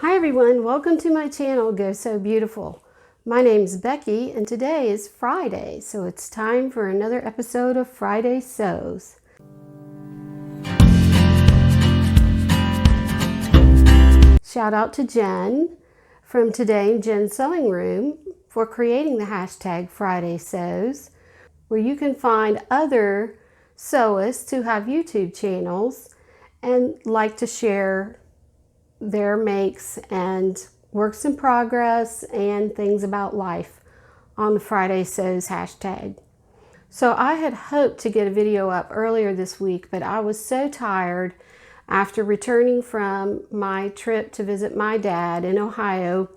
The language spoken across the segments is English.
Hi everyone, welcome to my channel, Go Sew Beautiful. My name's Becky and today is Friday, so it's time for another episode of Friday Sews. Shout out to Jen from Today in Jen's Sewing Room for creating the hashtag Friday Sews, where you can find other sewists who have YouTube channels and like to share their makes and works in progress and things about life on the Friday Sews hashtag. So I had hoped to get a video up earlier this week, but I was so tired after returning from my trip to visit my dad in Ohio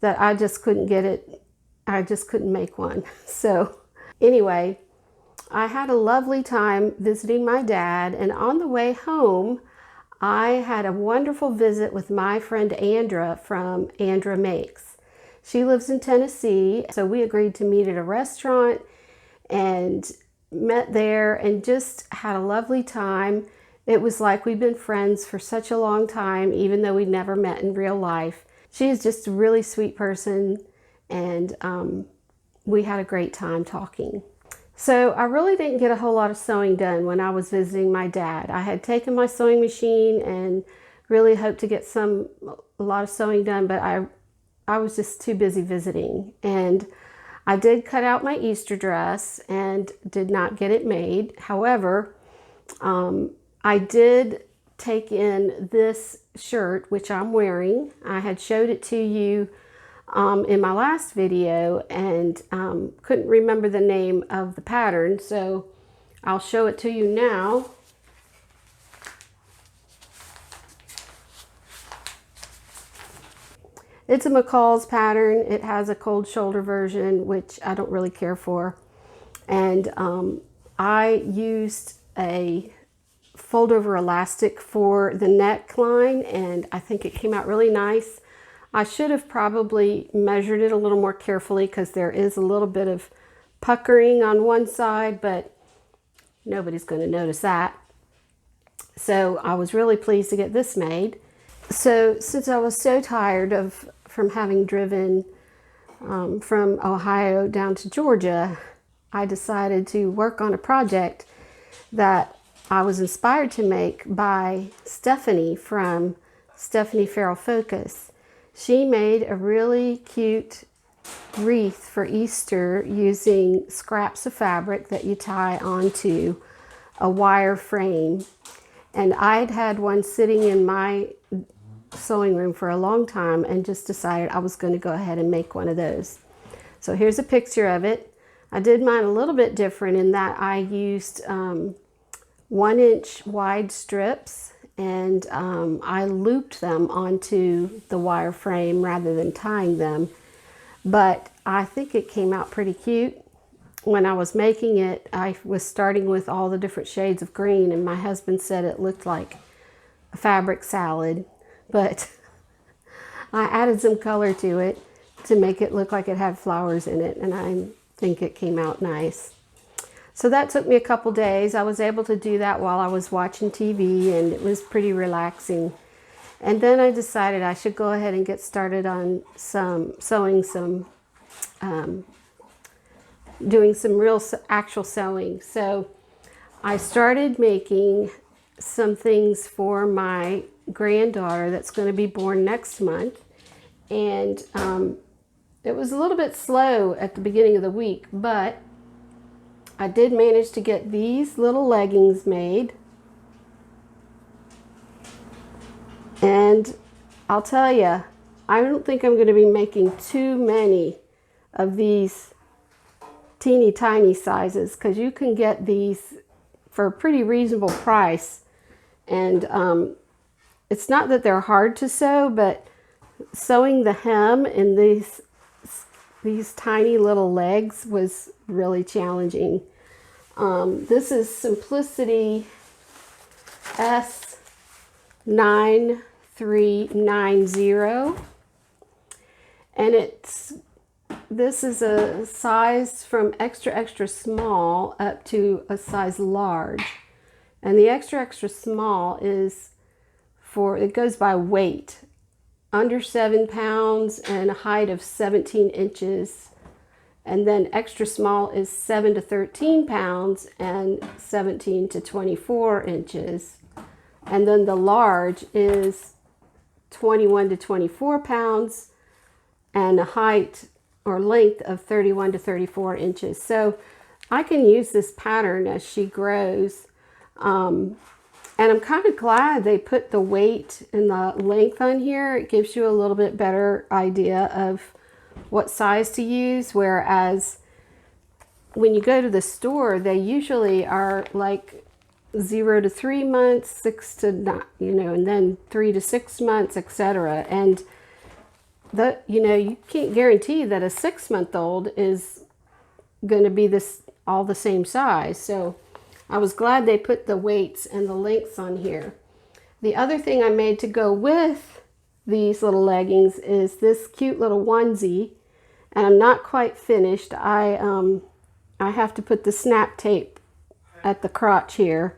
that I just couldn't get it. I just couldn't make one. So anyway, I had a lovely time visiting my dad, and on the way home I had a wonderful visit with my friend Andra from Andra Makes. She lives in Tennessee, so we agreed to meet at a restaurant and met there and just had a lovely time. It was like we've been friends for such a long time, even though we never met in real life. She is just a really sweet person, and we had a great time talking. So I really didn't get a whole lot of sewing done when I was visiting my dad. I had taken my sewing machine and really hoped to get a lot of sewing done, but I was just too busy visiting. And I did cut out my Easter dress and did not get it made. However, I did take in this shirt, which I'm wearing. I had showed it to you in my last video and couldn't remember the name of the pattern, so I'll show it to you now. It's a McCall's pattern. It has a cold shoulder version, which I don't really care for, and I used a fold over elastic for the neckline, and I think it came out really nice. I should have probably measured it a little more carefully because there is a little bit of puckering on one side, but nobody's going to notice that. So I was really pleased to get this made. So since I was so tired from having driven from Ohio down to Georgia, I decided to work on a project that I was inspired to make by Stephanie from Stephanie Farrell Focus. She made a really cute wreath for Easter using scraps of fabric that you tie onto a wire frame. And I'd had one sitting in my sewing room for a long time and just decided I was going to go ahead and make one of those. So here's a picture of it. I did mine a little bit different in that I used 1-inch wide strips, and I looped them onto the wire frame rather than tying them. But I think it came out pretty cute. When I was making it, I was starting with all the different shades of green, and my husband said it looked like a fabric salad, but I added some color to it to make it look like it had flowers in it, and I think it came out nice. So that took me a couple days. I was able to do that while I was watching TV, and it was pretty relaxing. And then I decided I should go ahead and get started on doing some real actual sewing. So I started making some things for my granddaughter that's going to be born next month. And it was a little bit slow at the beginning of the week, but I did manage to get these little leggings made, and I'll tell you, I don't think I'm going to be making too many of these teeny tiny sizes, because you can get these for a pretty reasonable price. And it's not that they're hard to sew, but sewing the hem in these tiny little legs was really challenging. This is Simplicity S9390, and this is a size from extra small up to a size large, and the extra small is it goes by weight. under 7 pounds and a height of 17 inches. And then extra small is 7 to 13 pounds and 17 to 24 inches. And then the large is 21 to 24 pounds and a height or length of 31 to 34 inches. So I can use this pattern as she grows. And I'm kind of glad they put the weight and the length on here. It gives you a little bit better idea of what size to use, whereas when you go to the store, they usually are like 0 to 3 months, 6 to 9, and then 3 to 6 months, etc. And you can't guarantee that a 6-month-old is going to be all the same size. So I was glad they put the weights and the lengths on here. The other thing I made to go with these little leggings is this cute little onesie, and I'm not quite finished. I have to put the snap tape at the crotch here.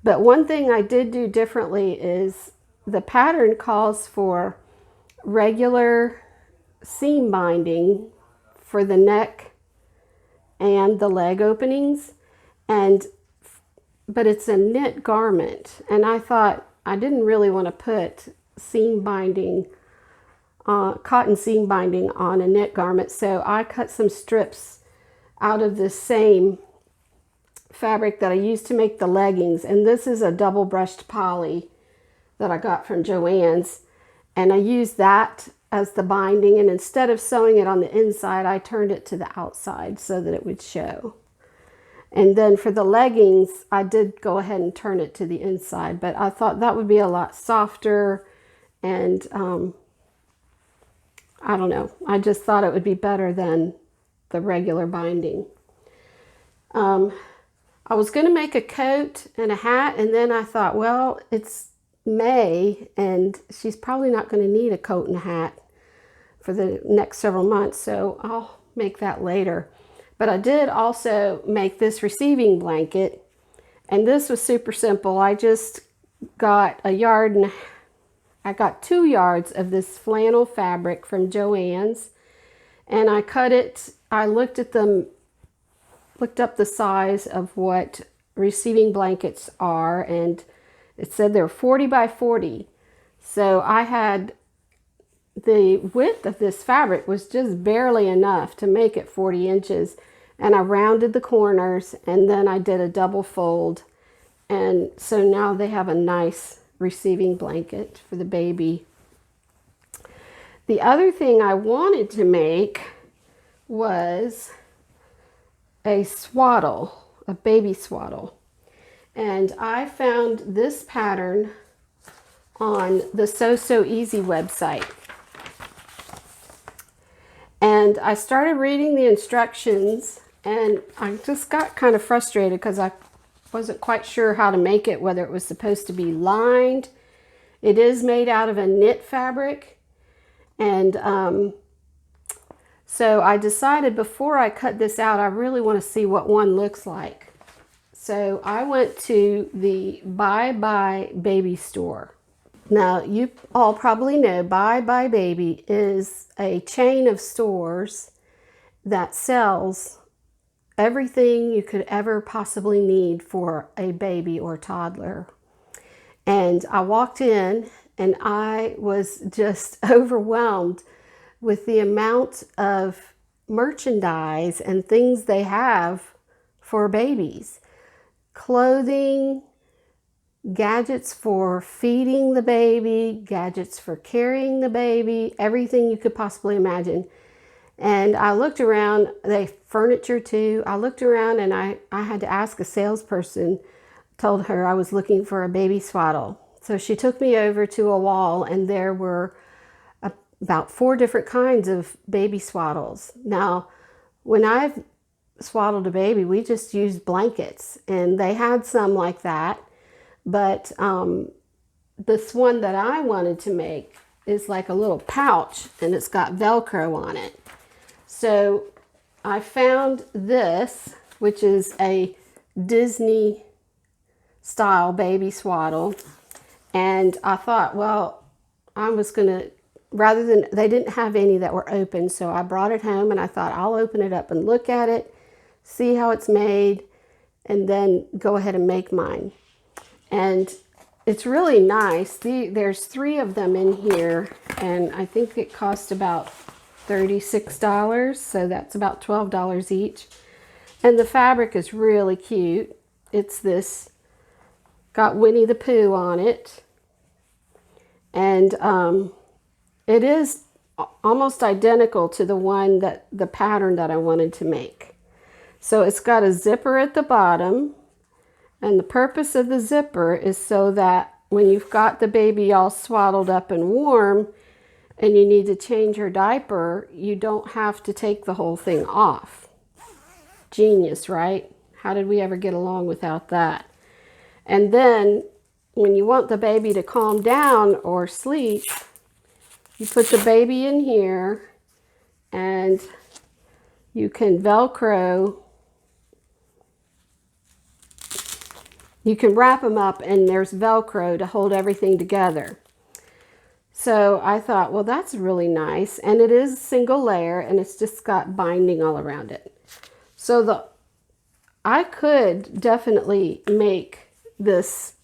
But one thing I did do differently is the pattern calls for regular seam binding for the neck and the leg openings, but it's a knit garment, and I thought I didn't really want to put seam binding, cotton seam binding on a knit garment, so I cut some strips out of this same fabric that I used to make the leggings, and this is a double brushed poly that I got from Joann's, and I used that as the binding, and instead of sewing it on the inside, I turned it to the outside so that it would show. And then for the leggings, I did go ahead and turn it to the inside, but I thought that would be a lot softer, and I don't know, I just thought it would be better than the regular binding. I was going to make a coat and a hat, and then I thought, well, it's May, and she's probably not going to need a coat and a hat for the next several months, so I'll make that later. But I did also make this receiving blanket, and this was super simple. I just got I got 2 yards of this flannel fabric from Joann's, and I cut it. I looked up the size of what receiving blankets are, and it said they're 40 by 40. So I had the width of this fabric was just barely enough to make it 40 inches, and I rounded the corners, and then I did a double fold, and so now they have a nice receiving blanket for the baby. The other thing I wanted to make was a swaddle, a baby swaddle, and I found this pattern on the So Easy website. And I started reading the instructions, and I just got kind of frustrated because I wasn't quite sure how to make it, whether it was supposed to be lined. It is made out of a knit fabric, and so I decided before I cut this out, I really want to see what one looks like. So I went to the Bye Bye Baby store. Now, you all probably know Bye Bye Baby is a chain of stores that sells everything you could ever possibly need for a baby or toddler. And I walked in, and I was just overwhelmed with the amount of merchandise and things they have for babies. Clothing, gadgets for feeding the baby, gadgets for carrying the baby, everything you could possibly imagine. And I looked around, furniture too. I looked around, and I had to ask a salesperson, told her I was looking for a baby swaddle. So she took me over to a wall, and there were about 4 different kinds of baby swaddles. Now, when I've swaddled a baby, we just used blankets, and they had some like that. But this one that I wanted to make is like a little pouch, and it's got Velcro on it. So I found this, which is a Disney style baby swaddle. And I thought, well, I was going to rather than, they didn't have any that were open, so I brought it home and I thought I'll open it up and look at it, see how it's made, and then go ahead and make mine. And it's really nice. There's 3 of them in here, and I think it cost about $36, so that's about $12 each. And the fabric is really cute. It's this, got Winnie the Pooh on it, and it is almost identical to the one that the pattern that I wanted to make. So it's got a zipper at the bottom, and the purpose of the zipper is so that when you've got the baby all swaddled up and warm and you need to change her diaper, you don't have to take the whole thing off. Genius, right? How did we ever get along without that? And then when you want the baby to calm down or sleep, you put the baby in here and you can Velcro. You can wrap them up and there's Velcro to hold everything together. So I thought, well, that's really nice. And it is a single layer and it's just got binding all around it. So I could definitely make this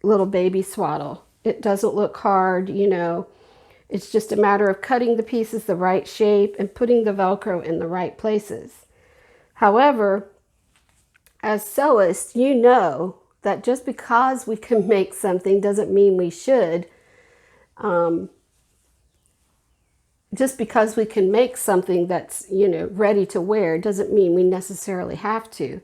little baby swaddle. It doesn't look hard, you know. It's just a matter of cutting the pieces the right shape and putting the Velcro in the right places. However, as sewists, you know that just because we can make something doesn't mean we should. Just because we can make something that's, you know, ready to wear doesn't mean we necessarily have to.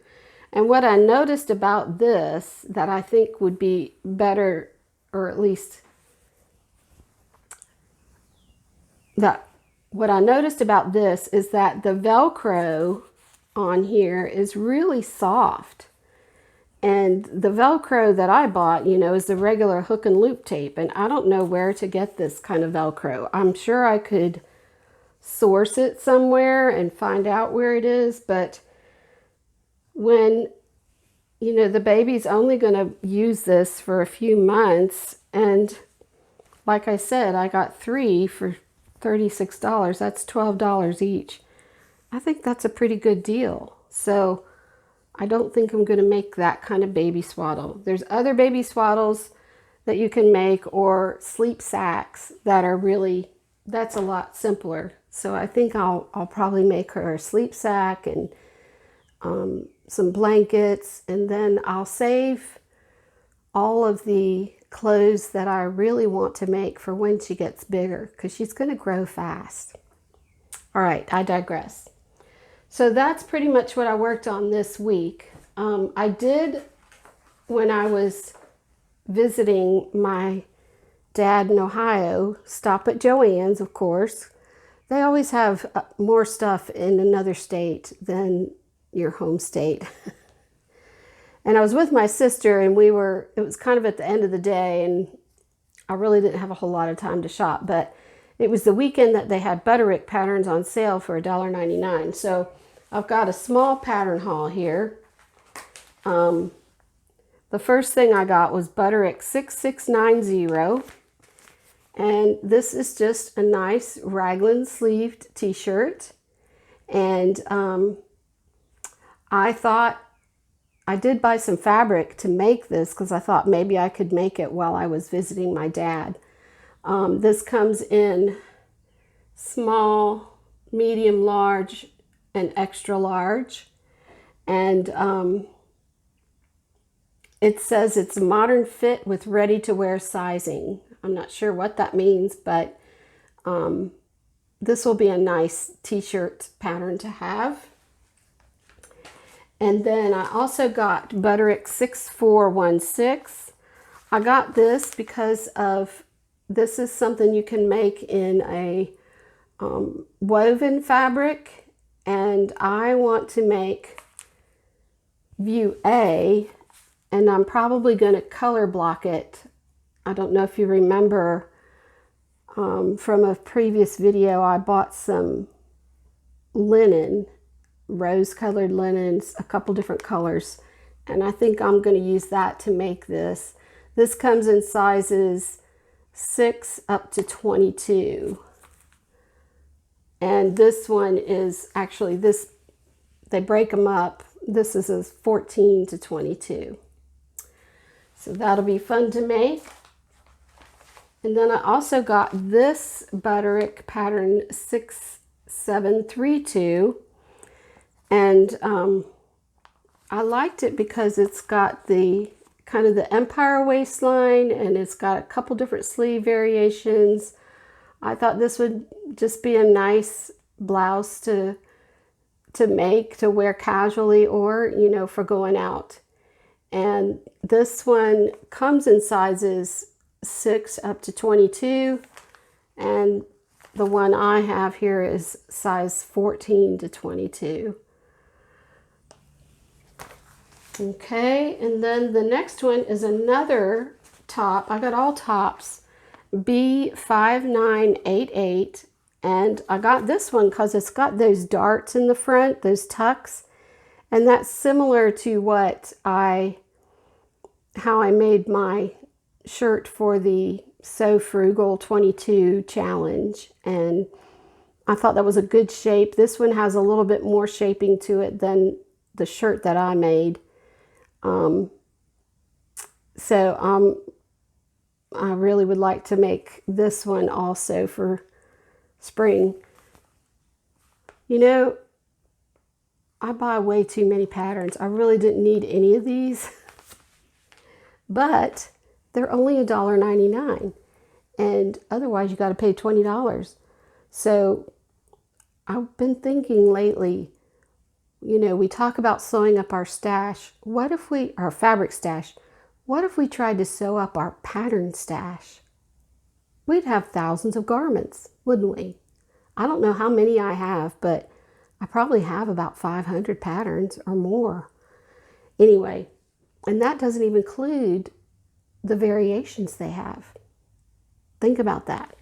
And what I noticed about this that I think would be better, or at least what I noticed about this is that the Velcro on here is really soft. And the Velcro that I bought, you know, is the regular hook and loop tape. And I don't know where to get this kind of Velcro. I'm sure I could source it somewhere and find out where it is. But when, you know, the baby's only going to use this for a few months. And like I said, I got 3 for $36. That's $12 each. I think that's a pretty good deal. So I don't think I'm going to make that kind of baby swaddle. There's other baby swaddles that you can make, or sleep sacks that are really, that's a lot simpler. So I think I'll probably make her a sleep sack and some blankets, and then I'll save all of the clothes that I really want to make for when she gets bigger, because she's going to grow fast. All right, I digress. So that's pretty much what I worked on this week. I did, when I was visiting my dad in Ohio, stop at Joann's, of course. They always have more stuff in another state than your home state. And I was with my sister, and it was kind of at the end of the day, and I really didn't have a whole lot of time to shop, but it was the weekend that they had Butterick patterns on sale for $1.99. So I've got a small pattern haul here. The first thing I got was Butterick B6690. And this is just a nice raglan sleeved t-shirt. And I thought, I did buy some fabric to make this because I thought maybe I could make it while I was visiting my dad. This comes in small, medium, large, and extra large. And it says it's a modern fit with ready-to-wear sizing. I'm not sure what that means, but this will be a nice t-shirt pattern to have. And then I also got Butterick B6416. I got this because this is something you can make in a woven fabric, and I want to make view A, and I'm probably going to color block it. I don't know if you remember from a previous video, I bought some linen, rose-colored linens, a couple different colors, and I think I'm going to use that to make this. This comes in sizes 6 up to 22. And this one is actually this, they break them up. This is a 14 to 22. So that'll be fun to make. And then I also got this Butterick pattern 6732. And I liked it because it's got the kind of the empire waistline, and it's got a couple different sleeve variations. I thought this would just be a nice blouse to make, to wear casually, or, you know, for going out. And this one comes in sizes 6 up to 22, and the one I have here is size 14 to 22. Okay, and then the next one is another top. I got all tops, B5988, and I got this one because it's got those darts in the front, those tucks, and that's similar to what how I made my shirt for the So Frugal 22 challenge, and I thought that was a good shape. This one has a little bit more shaping to it than the shirt that I made. I really would like to make this one also for spring. You know, I buy way too many patterns. I really didn't need any of these, but they're only $1.99, and otherwise you got to pay $20. So I've been thinking lately, you know, we talk about sewing up our stash. What if our fabric stash, what if we tried to sew up our pattern stash? We'd have thousands of garments, wouldn't we? I don't know how many I have, but I probably have about 500 patterns or more. Anyway, and that doesn't even include the variations they have. Think about that.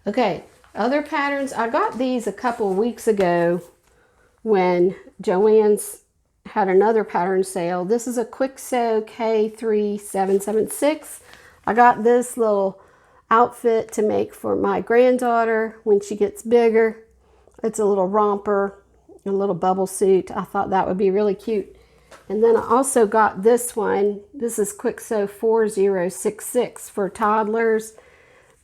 Okay, other patterns. I got these a couple of weeks ago when Joann's had another pattern sale. This is a Kwik Sew K3776. I got this little outfit to make for my granddaughter when she gets bigger. It's a little romper, a little bubble suit. I thought that would be really cute. And then I also got this one. This is Kwik Sew 4066 for toddlers.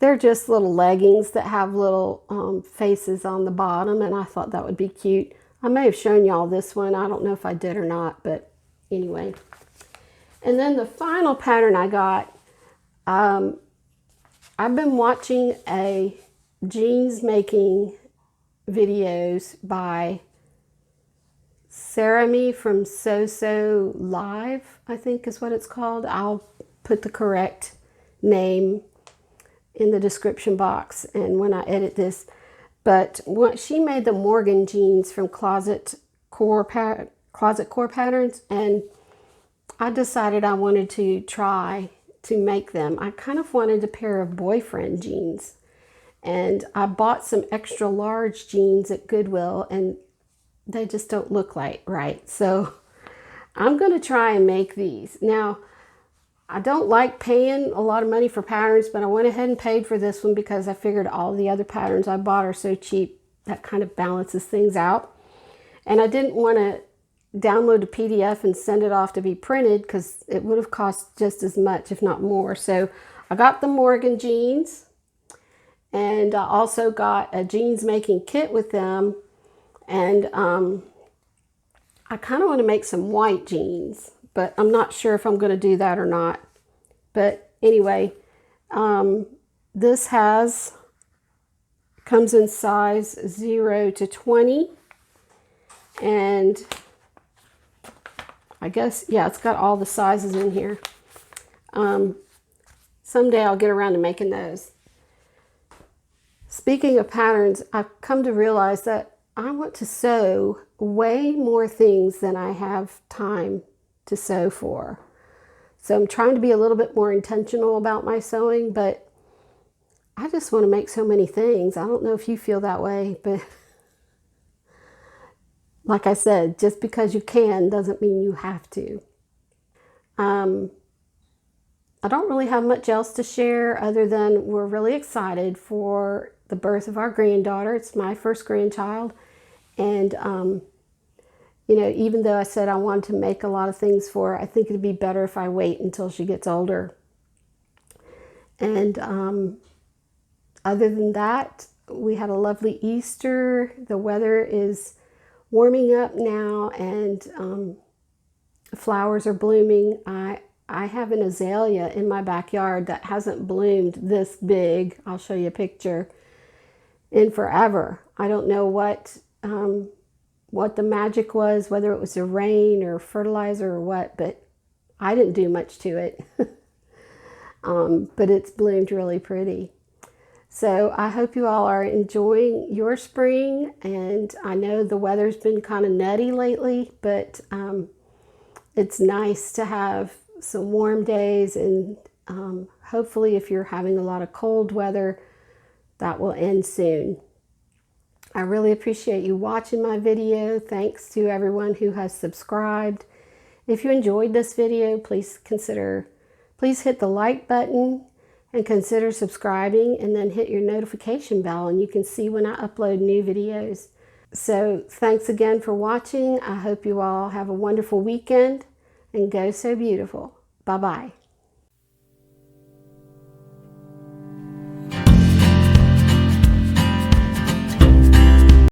They're just little leggings that have little faces on the bottom, and I thought that would be cute. I may have shown y'all this one. I don't know if I did or not, but anyway. And then the final pattern I got, I've been watching a jeans making videos by Saremy from So Live, I think is what it's called. I'll put the correct name in the description box and when I edit this. But she made the Morgan jeans from Closet Core Patterns, and I decided I wanted to try to make them. I kind of wanted a pair of boyfriend jeans, and I bought some extra large jeans at Goodwill, and they just don't look right. So I'm going to try and make these. Now, I don't like paying a lot of money for patterns, but I went ahead and paid for this one because I figured all the other patterns I bought are so cheap. That kind of balances things out. And I didn't want to download a PDF and send it off to be printed because it would have cost just as much, if not more. So I got the Morgan jeans, and I also got a jeans making kit with them. And I kind of want to make some white jeans, but I'm not sure if I'm going to do that or not. But anyway, this comes in size 0 to 20. And I guess, yeah, it's got all the sizes in here. Someday I'll get around to making those. Speaking of patterns, I've come to realize that I want to sew way more things than I have time to sew for. So I'm trying to be a little bit more intentional about my sewing, but I just want to make so many things. I don't know if you feel that way, but like I said, just because you can doesn't mean you have to. I don't really have much else to share other than we're really excited for the birth of our granddaughter. It's my first grandchild. And, you know, even though I said I wanted to make a lot of things for her, I think it'd be better if I wait until she gets older. And other than that, we had a lovely Easter. The weather is warming up now, and flowers are blooming. I have an azalea in my backyard that hasn't bloomed this big. I'll show you a picture. In forever. I don't know what the magic was, whether it was the rain or fertilizer or what, but I didn't do much to it. But it's bloomed really pretty. So I hope you all are enjoying your spring, and I know the weather's been kind of nutty lately, but it's nice to have some warm days, and hopefully if you're having a lot of cold weather, that will end soon. I really appreciate you watching my video. Thanks to everyone who has subscribed. If you enjoyed this video, please hit the like button and consider subscribing, and then hit your notification bell and you can see when I upload new videos. So thanks again for watching. I hope you all have a wonderful weekend and go sew beautiful. Bye-bye.